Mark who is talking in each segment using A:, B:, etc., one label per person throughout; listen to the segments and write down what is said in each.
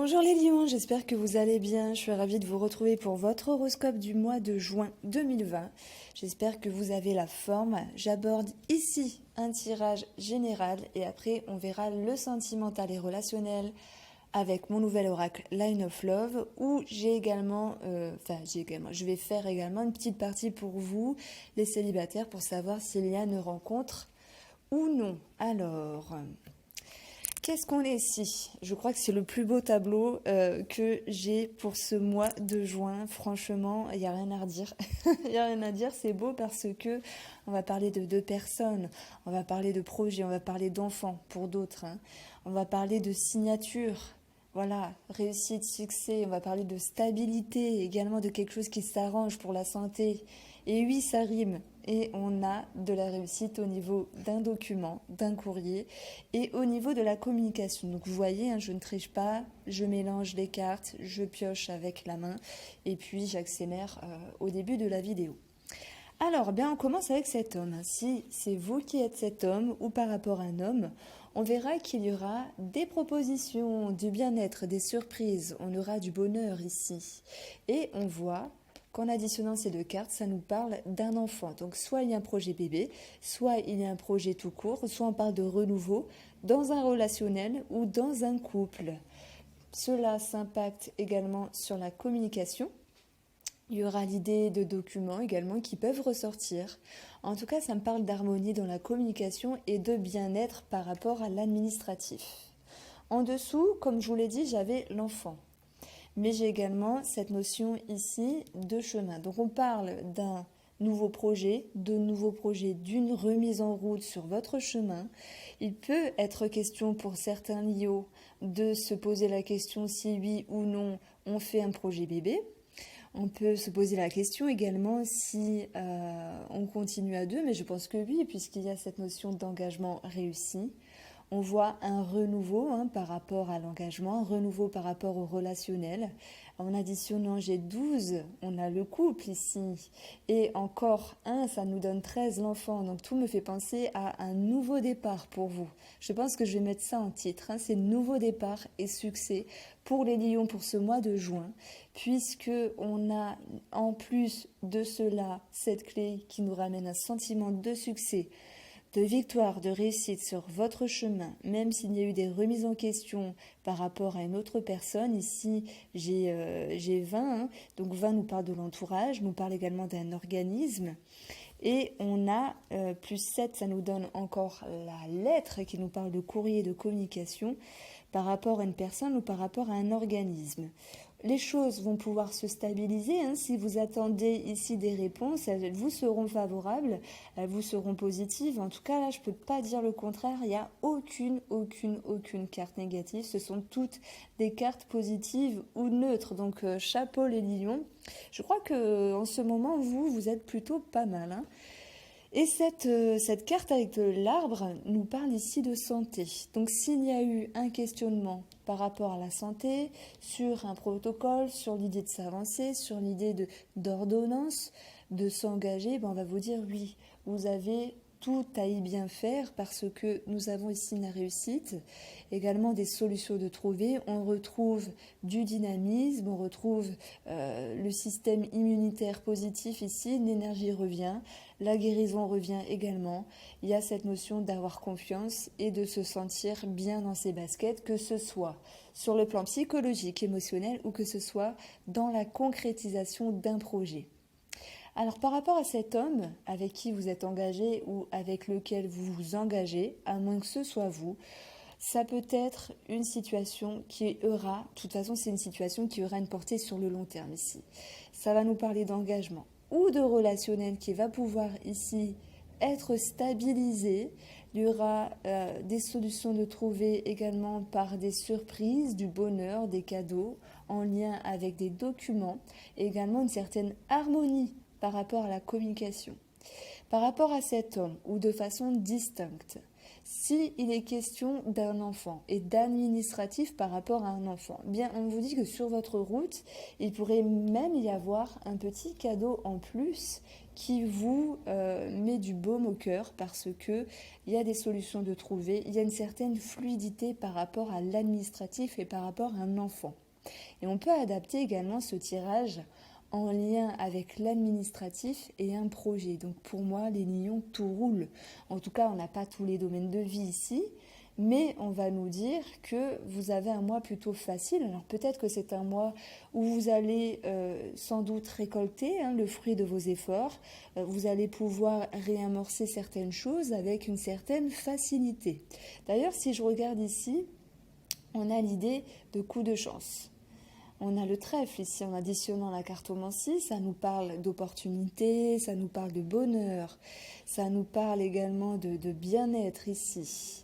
A: Bonjour les lions, j'espère que vous allez bien. Je suis ravie de vous retrouver pour votre horoscope du mois de juin 2020. J'espère que vous avez la forme. J'aborde ici un tirage général et après on verra le sentimental et relationnel avec mon nouvel oracle Line of Love où je vais faire également une petite partie pour vous, les célibataires, pour savoir s'il y a une rencontre ou non. Alors... Qu'est-ce qu'on est ici? Je crois que c'est le plus beau tableau que j'ai pour ce mois de juin. Franchement, il n'y a rien à redire. Il n'y a rien à dire, c'est beau parce que on va parler de deux personnes, on va parler de projets, on va parler d'enfants pour d'autres, hein. On va parler de signature, voilà, réussite, succès, on va parler de stabilité, également de quelque chose qui s'arrange pour la santé. Et oui, ça rime. Et on a de la réussite au niveau d'un document, d'un courrier et au niveau de la communication. Donc vous voyez, hein, je ne triche pas, je mélange les cartes, je pioche avec la main et puis j'accélère au début de la vidéo. Alors, bien, on commence avec cet homme. Si c'est vous qui êtes cet homme ou par rapport à un homme, on verra qu'il y aura des propositions, du bien-être, des surprises. On aura du bonheur ici. Et on voit qu'en additionnant ces deux cartes, ça nous parle d'un enfant. Donc, soit il y a un projet bébé, soit il y a un projet tout court, soit on parle de renouveau dans un relationnel ou dans un couple. Cela s'impacte également sur la communication. Il y aura l'idée de documents également qui peuvent ressortir. En tout cas, ça me parle d'harmonie dans la communication et de bien-être par rapport à l'administratif. En dessous, comme je vous l'ai dit, j'avais l'enfant. Mais j'ai également cette notion ici de chemin. Donc on parle d'un nouveau projet, d'une remise en route sur votre chemin. Il peut être question pour certains lios de se poser la question si oui ou non on fait un projet bébé. On peut se poser la question également si on continue à deux, mais je pense que oui, puisqu'il y a cette notion d'engagement réussi. On voit un renouveau par rapport à l'engagement, un renouveau par rapport au relationnel. En additionnant G12, on a le couple ici. Et encore 1, ça nous donne 13, l'enfant. Donc tout me fait penser à un nouveau départ pour vous. Je pense que je vais mettre ça en titre. C'est nouveau départ et succès pour les lions pour ce mois de juin. Puisque on a en plus de cela cette clé qui nous ramène un sentiment de succès, de victoire, de réussite sur votre chemin, même s'il y a eu des remises en question par rapport à une autre personne. Ici, j'ai 20, donc 20 nous parle de l'entourage, nous parle également d'un organisme. Et on a plus 7, ça nous donne encore la lettre qui nous parle de courrier de communication par rapport à une personne ou par rapport à un organisme. Les choses vont pouvoir se stabiliser. Si vous attendez ici des réponses, elles vous seront favorables, elles vous seront positives. En tout cas, là, je ne peux pas dire le contraire. Il n'y a aucune carte négative. Ce sont toutes des cartes positives ou neutres. Donc, chapeau les lions. Je crois qu'en ce moment, vous êtes plutôt pas mal. Et cette carte avec l'arbre nous parle ici de santé. Donc s'il y a eu un questionnement par rapport à la santé, sur un protocole, sur l'idée de s'avancer, sur l'idée d'ordonnance, de s'engager, on va vous dire oui, vous avez tout à y bien faire parce que nous avons ici la réussite, également des solutions de trouver. On retrouve du dynamisme, on retrouve le système immunitaire positif ici, l'énergie revient, la guérison revient également. Il y a cette notion d'avoir confiance et de se sentir bien dans ses baskets, que ce soit sur le plan psychologique, émotionnel ou que ce soit dans la concrétisation d'un projet. Alors par rapport à cet homme avec qui vous êtes engagé ou avec lequel vous vous engagez, à moins que ce soit vous, ça peut être une situation qui aura, de toute façon c'est une situation qui aura une portée sur le long terme ici. Ça va nous parler d'engagement ou de relationnel qui va pouvoir ici être stabilisé. Il y aura des solutions de trouver également par des surprises, du bonheur, des cadeaux en lien avec des documents et également une certaine harmonie par rapport à la communication. Par rapport à cet homme, ou de façon distincte, Si il est question d'un enfant et d'administratif par rapport à un enfant, bien on vous dit que sur votre route, il pourrait même y avoir un petit cadeau en plus qui vous met du baume au cœur parce que il y a des solutions de trouver, il y a une certaine fluidité par rapport à l'administratif et par rapport à un enfant. Et on peut adapter également ce tirage en lien avec l'administratif et un projet. Donc pour moi, les lions, tout roule. En tout cas, on n'a pas tous les domaines de vie ici, mais on va nous dire que vous avez un mois plutôt facile. Alors peut-être que c'est un mois où vous allez sans doute récolter le fruit de vos efforts. Vous allez pouvoir réamorcer certaines choses avec une certaine facilité. D'ailleurs, si je regarde ici, on a l'idée de coup de chance. On a le trèfle ici en additionnant la cartomancie, ça nous parle d'opportunité, ça nous parle de bonheur, ça nous parle également de bien-être ici.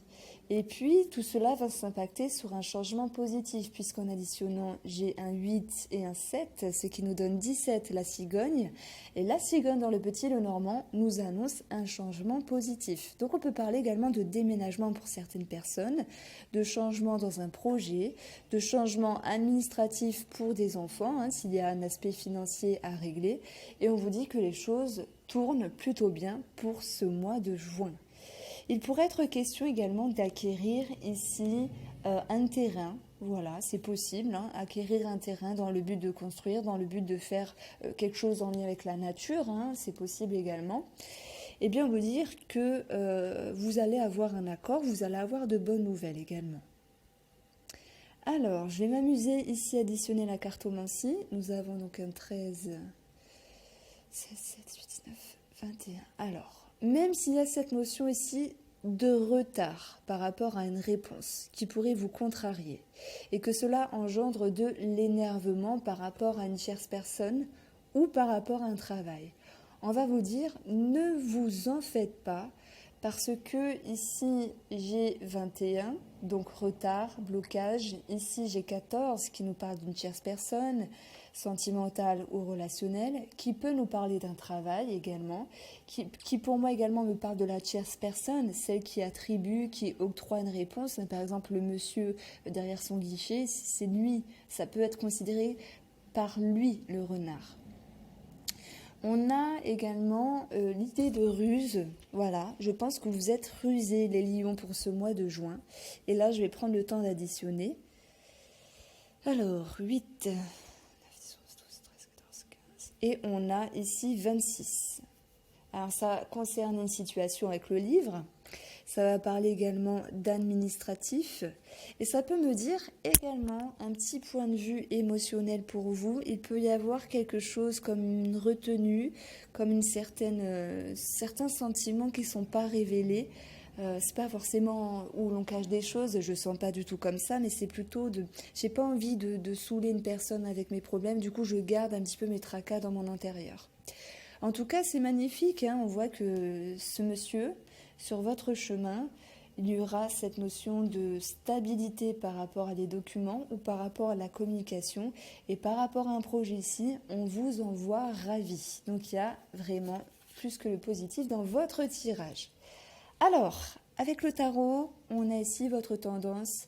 A: Et puis tout cela va s'impacter sur un changement positif puisqu'en additionnant j'ai un 8 et un 7, ce qui nous donne 17 la cigogne. Et la cigogne dans le petit Lenormand nous annonce un changement positif. Donc on peut parler également de déménagement pour certaines personnes, de changement dans un projet, de changement administratif pour des enfants, s'il y a un aspect financier à régler. Et on vous dit que les choses tournent plutôt bien pour ce mois de juin. Il pourrait être question également d'acquérir ici un terrain. Voilà, c'est possible, acquérir un terrain dans le but de construire, dans le but de faire quelque chose en lien avec la nature, c'est possible également. Eh bien, on veut dire que vous allez avoir un accord, vous allez avoir de bonnes nouvelles également. Alors, je vais m'amuser ici à additionner la cartomancie. Nous avons donc un 13, 16, 17, 18, 19, 21. Alors, même s'il y a cette notion ici de retard par rapport à une réponse qui pourrait vous contrarier et que cela engendre de l'énervement par rapport à une tierce personne ou par rapport à un travail, on va vous dire ne vous en faites pas parce que ici j'ai 21, donc retard, blocage, ici j'ai 14 qui nous parle d'une tierce personne, sentimentale ou relationnelle, qui peut nous parler d'un travail également, qui pour moi également me parle de la tierce personne, celle qui attribue, qui octroie une réponse. Par exemple, le monsieur derrière son guichet, si c'est lui, ça peut être considéré par lui le renard. On a également l'idée de ruse. Voilà, je pense que vous êtes rusés les lions pour ce mois de juin. Et là, je vais prendre le temps d'additionner. Alors, 8... Et on a ici 26. Alors ça concerne une situation avec le livre. Ça va parler également d'administratif. Et ça peut me dire également un petit point de vue émotionnel pour vous. Il peut y avoir quelque chose comme une retenue, comme une certains sentiments qui ne sont pas révélés. C'est pas forcément où l'on cache des choses, je sens pas du tout comme ça, mais c'est plutôt j'ai pas envie de saouler une personne avec mes problèmes, du coup je garde un petit peu mes tracas dans mon intérieur. En tout cas, c'est magnifique, on voit que ce monsieur, sur votre chemin, il y aura cette notion de stabilité par rapport à des documents ou par rapport à la communication, et par rapport à un projet ici, on vous envoie ravi. Donc il y a vraiment plus que le positif dans votre tirage. Alors, avec le tarot, on a ici votre tendance,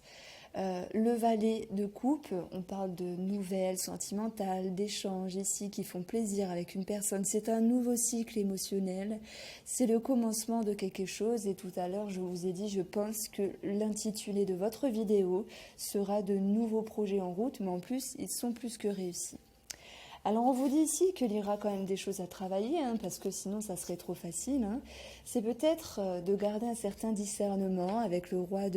A: le valet de coupe, on parle de nouvelles sentimentales, d'échanges ici qui font plaisir avec une personne. C'est un nouveau cycle émotionnel, c'est le commencement de quelque chose et tout à l'heure je vous ai dit, je pense que l'intitulé de votre vidéo sera de nouveaux projets en route, mais en plus ils sont plus que réussis. Alors on vous dit ici qu'il y aura quand même des choses à travailler, parce que sinon ça serait trop facile. C'est peut-être de garder un certain discernement avec le roi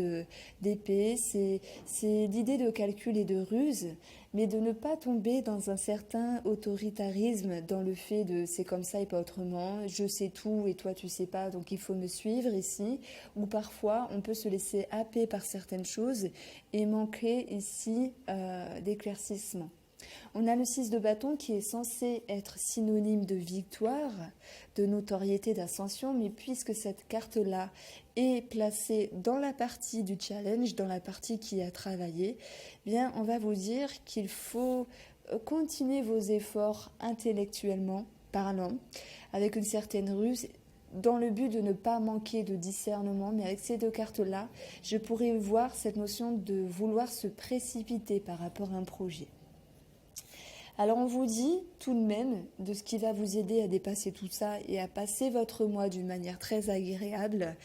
A: d'épée, c'est l'idée de calcul et de ruse, mais de ne pas tomber dans un certain autoritarisme, dans le fait de c'est comme ça et pas autrement, je sais tout et toi tu sais pas, donc il faut me suivre ici, ou parfois on peut se laisser happer par certaines choses et manquer ici d'éclaircissement. On a le 6 de bâton qui est censé être synonyme de victoire, de notoriété, d'ascension, mais puisque cette carte-là est placée dans la partie du challenge, dans la partie qui a travaillé, bien on va vous dire qu'il faut continuer vos efforts intellectuellement parlant, avec une certaine ruse, dans le but de ne pas manquer de discernement, mais avec ces deux cartes-là, je pourrais voir cette notion de vouloir se précipiter par rapport à un projet. Alors on vous dit tout de même de ce qui va vous aider à dépasser tout ça et à passer votre mois d'une manière très agréable.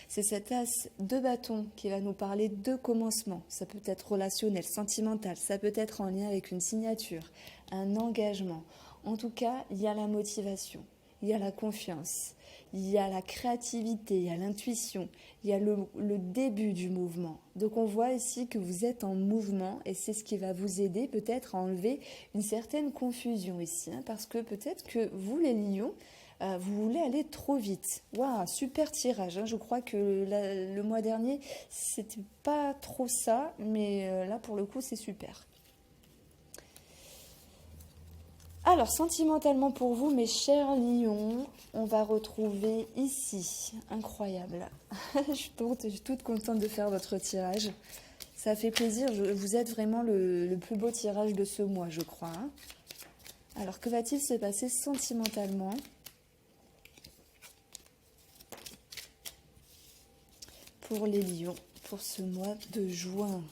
A: C'est cet as de bâton qui va nous parler de commencement. Ça peut être relationnel, sentimental, ça peut être en lien avec une signature, un engagement. En tout cas, il y a la motivation, il y a la confiance, il y a la créativité, il y a l'intuition, il y a le début du mouvement. Donc on voit ici que vous êtes en mouvement et c'est ce qui va vous aider peut-être à enlever une certaine confusion ici, parce que peut-être que vous les lions, vous voulez aller trop vite. Waouh, super tirage. Je crois que le mois dernier, c'était pas trop ça, mais là pour le coup, c'est super. Alors, sentimentalement pour vous, mes chers lions, on va retrouver ici, incroyable. Je suis toute contente de faire votre tirage. Ça fait plaisir, vous êtes vraiment le plus beau tirage de ce mois, je crois. Alors, que va-t-il se passer sentimentalement ? Pour les lions, pour ce mois de juin.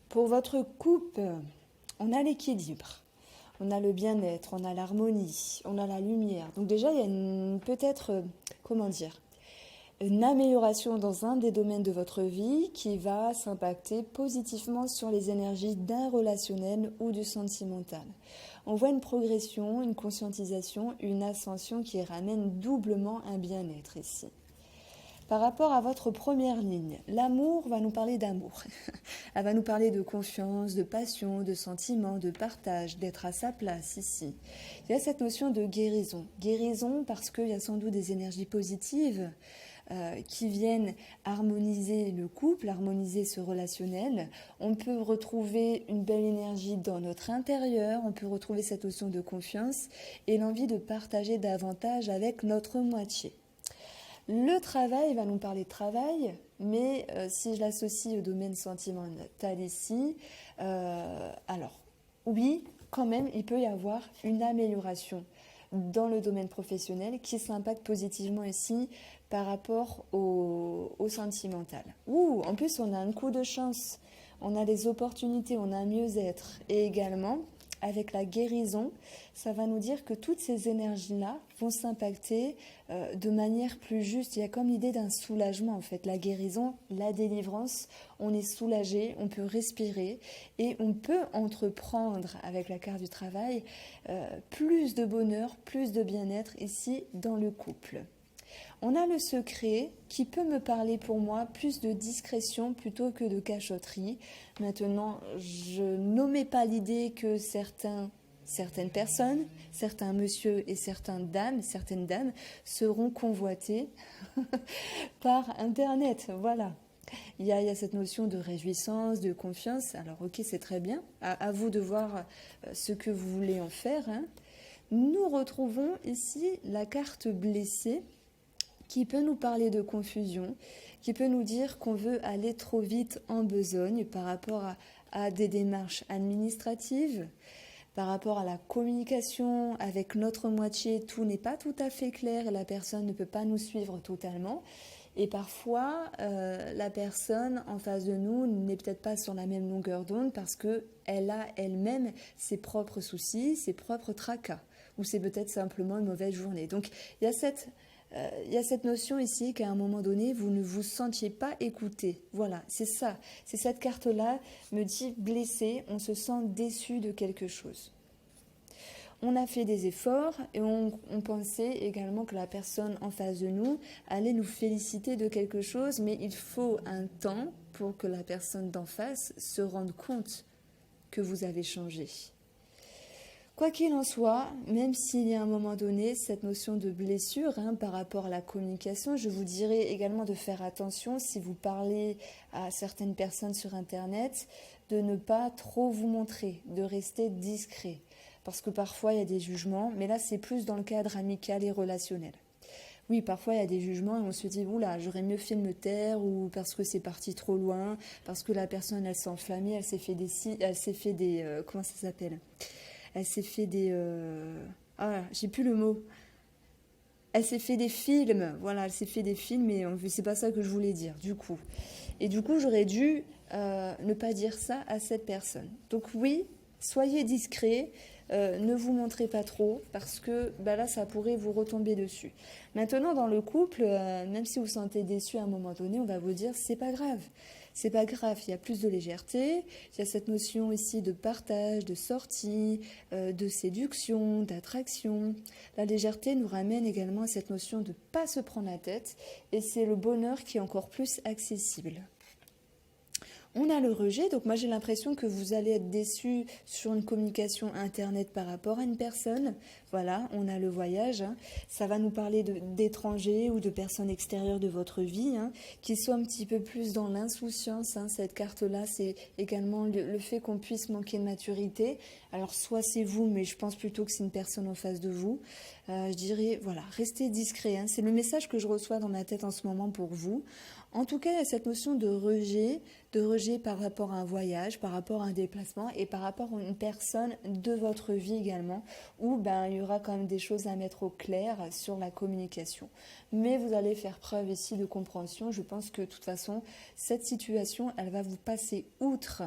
A: Pour votre couple, on a l'équilibre, on a le bien-être, on a l'harmonie, on a la lumière. Donc déjà, il y a peut-être, une amélioration dans un des domaines de votre vie qui va s'impacter positivement sur les énergies d'un relationnel ou du sentimental. On voit une progression, une conscientisation, une ascension qui ramène doublement un bien-être ici. Par rapport à votre première ligne, l'amour va nous parler d'amour. Elle va nous parler de confiance, de passion, de sentiment, de partage, d'être à sa place ici. Il y a cette notion de guérison. Guérison parce qu'il y a sans doute des énergies positives qui viennent harmoniser le couple, harmoniser ce relationnel. On peut retrouver une belle énergie dans notre intérieur, on peut retrouver cette notion de confiance et l'envie de partager davantage avec notre moitié. Le travail va nous parler de travail, mais si je l'associe au domaine sentimental ici, alors oui, quand même, il peut y avoir une amélioration dans le domaine professionnel qui s'impacte positivement ici par rapport au sentimental. En plus, on a un coup de chance, on a des opportunités, on a un mieux-être et également, avec la guérison, ça va nous dire que toutes ces énergies-là vont s'impacter de manière plus juste. Il y a comme l'idée d'un soulagement en fait. La guérison, la délivrance, on est soulagé, on peut respirer et on peut entreprendre avec la carte du travail plus de bonheur, plus de bien-être ici dans le couple. On a le secret qui peut me parler pour moi plus de discrétion plutôt que de cachotterie. Maintenant, je n'omets pas l'idée que certaines personnes, certains messieurs et certaines dames seront convoités par Internet. Voilà. Il y a cette notion de réjouissance, de confiance. Alors ok, c'est très bien. À vous de voir ce que vous voulez en faire. Nous retrouvons ici la carte blessée, qui peut nous parler de confusion, qui peut nous dire qu'on veut aller trop vite en besogne par rapport à des démarches administratives, par rapport à la communication avec notre moitié, tout n'est pas tout à fait clair et la personne ne peut pas nous suivre totalement. Et parfois, la personne en face de nous n'est peut-être pas sur la même longueur d'onde parce qu'elle a elle-même ses propres soucis, ses propres tracas, ou c'est peut-être simplement une mauvaise journée. Donc il y a cette notion ici qu'à un moment donné, vous ne vous sentiez pas écouté. Voilà, c'est ça. C'est cette carte-là me dit blessé, on se sent déçu de quelque chose. On a fait des efforts et on pensait également que la personne en face de nous allait nous féliciter de quelque chose, mais il faut un temps pour que la personne d'en face se rende compte que vous avez changé. Quoi qu'il en soit, même s'il y a un moment donné cette notion de blessure par rapport à la communication, je vous dirais également de faire attention si vous parlez à certaines personnes sur Internet, de ne pas trop vous montrer, de rester discret. Parce que parfois il y a des jugements, mais là c'est plus dans le cadre amical et relationnel. Oui, parfois il y a des jugements et on se dit, oula, j'aurais mieux fait de me taire ou parce que c'est parti trop loin, parce que la personne elle s'est enflammée, elle s'est fait elle s'est fait des, comment ça s'appelle? Elle s'est fait des, ah, j'ai plus le mot. Elle s'est fait des films, voilà, elle s'est fait des films et c'est pas ça que je voulais dire, du coup. Et du coup, j'aurais dû ne pas dire ça à cette personne. Donc oui, soyez discret, ne vous montrez pas trop, parce que bah là, ça pourrait vous retomber dessus. Maintenant, dans le couple, même si vous vous sentez déçu à un moment donné, on va vous dire, c'est pas grave. C'est pas grave, il y a plus de légèreté, il y a cette notion ici de partage, de sortie, de séduction, d'attraction. La légèreté nous ramène également à cette notion de ne pas se prendre la tête et c'est le bonheur qui est encore plus accessible. On a le rejet, donc moi j'ai l'impression que vous allez être déçu sur une communication internet par rapport à une personne. Voilà, on a le voyage, hein. Ça va nous parler d'étrangers ou de personnes extérieures de votre vie, hein, qui sont un petit peu plus dans l'insouciance, hein. Cette carte-là, c'est également le fait qu'on puisse manquer de maturité. Alors soit c'est vous, mais je pense plutôt que c'est une personne en face de vous. Je dirais, voilà, restez discret, hein. C'est le message que je reçois dans ma tête en ce moment pour vous. En tout cas, il y a cette notion de rejet par rapport à un voyage, par rapport à un déplacement et par rapport à une personne de votre vie également, où ben, il y aura quand même des choses à mettre au clair sur la communication. Mais vous allez faire preuve ici de compréhension. Je pense que de toute façon, cette situation, elle va vous passer outre.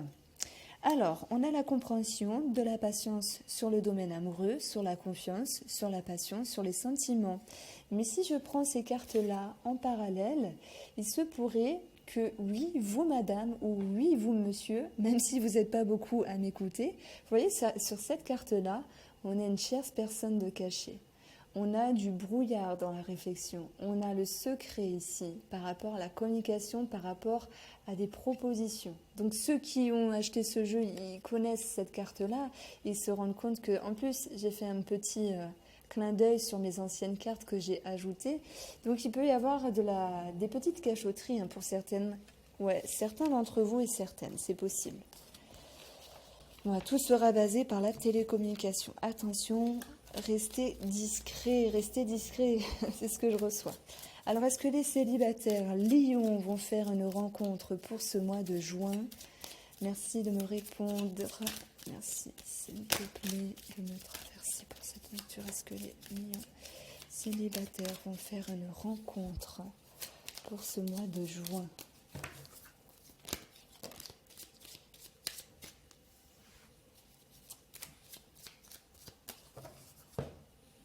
A: Alors, on a la compréhension de la patience sur le domaine amoureux, sur la confiance, sur la passion, sur les sentiments. Mais si je prends ces cartes-là en parallèle, il se pourrait que oui, vous madame, ou oui, vous monsieur, même si vous n'êtes pas beaucoup à m'écouter, vous voyez, sur cette carte-là, on a une tierce personne de cachet. On a du brouillard dans la réflexion. On a le secret ici par rapport à la communication, par rapport à des propositions. Donc ceux qui ont acheté ce jeu, ils connaissent cette carte-là. Ils se rendent compte que, en plus, j'ai fait un petit clin d'œil sur mes anciennes cartes que j'ai ajoutées. Donc il peut y avoir des petites cachotteries, hein, pour certaines. Ouais, certains d'entre vous et certaines, c'est possible. Bon, tout sera basé par la télécommunication. Attention, restez discret, c'est ce que je reçois. Alors, est-ce que les célibataires Lion vont faire une rencontre pour ce mois de juin? Merci de me répondre. Merci, s'il te plaît, de me traverser pour cette lecture. Est-ce que les Lions célibataires vont faire une rencontre pour ce mois de juin?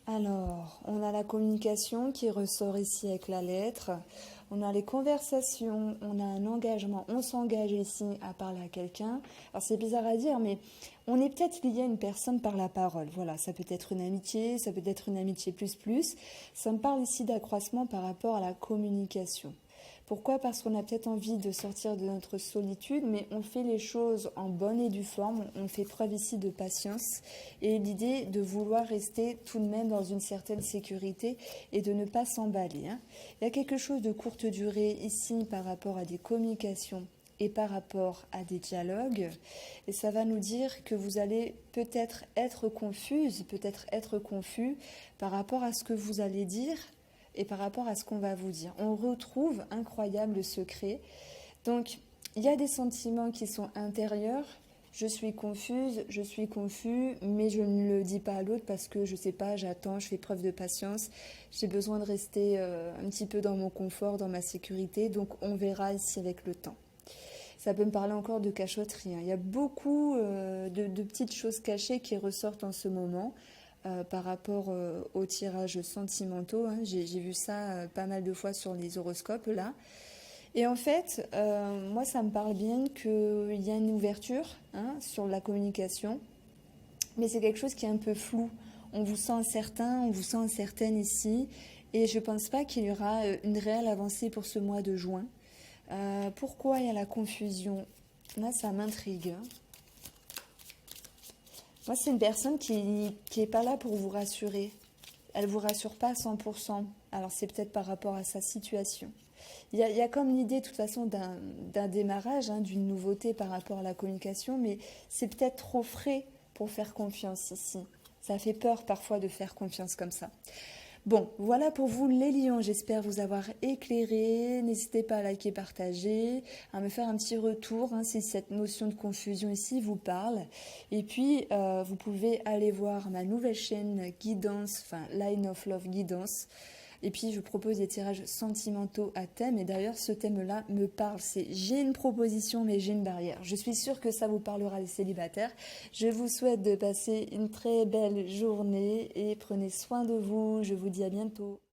A: Alors, on a la communication qui ressort ici avec la lettre. On a les conversations, on a un engagement, on s'engage ici à parler à quelqu'un. Alors c'est bizarre à dire, mais on est peut-être lié à une personne par la parole. Voilà, ça peut être une amitié, ça peut être une amitié plus. Ça me parle ici d'accroissement par rapport à la communication. Pourquoi? Parce qu'on a peut-être envie de sortir de notre solitude, mais on fait les choses en bonne et due forme. On fait preuve ici de patience et l'idée de vouloir rester tout de même dans une certaine sécurité et de ne pas s'emballer, hein. Il y a quelque chose de courte durée ici par rapport à des communications et par rapport à des dialogues. Et ça va nous dire que vous allez peut-être être confuse, peut-être être confus par rapport à ce que vous allez dire et par rapport à ce qu'on va vous dire. On retrouve incroyable secret. Donc, il y a des sentiments qui sont intérieurs. Je suis confuse, je suis confus, mais je ne le dis pas à l'autre parce que je ne sais pas, j'attends, je fais preuve de patience. J'ai besoin de rester un petit peu dans mon confort, dans ma sécurité. Donc, on verra ici avec le temps. Ça peut me parler encore de cachotterie, hein. Il y a beaucoup de petites choses cachées qui ressortent en ce moment. Par rapport aux tirages sentimentaux, hein. J'ai vu ça pas mal de fois sur les horoscopes là. Et en fait, moi ça me parle bien qu'il y a une ouverture, hein, sur la communication, mais c'est quelque chose qui est un peu flou. On vous sent incertain, on vous sent incertaine ici, et je pense pas qu'il y aura une réelle avancée pour ce mois de juin. Pourquoi il y a la confusion? Là ça m'intrigue, hein. Moi, c'est une personne qui est pas là pour vous rassurer. Elle ne vous rassure pas à 100%. Alors, c'est peut-être par rapport à sa situation. Il y a comme l'idée, de toute façon, d'un démarrage, hein, d'une nouveauté par rapport à la communication, mais c'est peut-être trop frais pour faire confiance ici. Ça fait peur parfois de faire confiance comme ça. Bon, voilà pour vous les lions, j'espère vous avoir éclairé. N'hésitez pas à liker, partager, à me faire un petit retour hein, si cette notion de confusion ici vous parle. Et puis, vous pouvez aller voir ma nouvelle chaîne Guidance, enfin Line of Love Guidance. Et puis, je propose des tirages sentimentaux à thème. Et d'ailleurs, ce thème-là me parle. C'est j'ai une proposition, mais j'ai une barrière. Je suis sûre que ça vous parlera les célibataires. Je vous souhaite de passer une très belle journée et prenez soin de vous. Je vous dis à bientôt.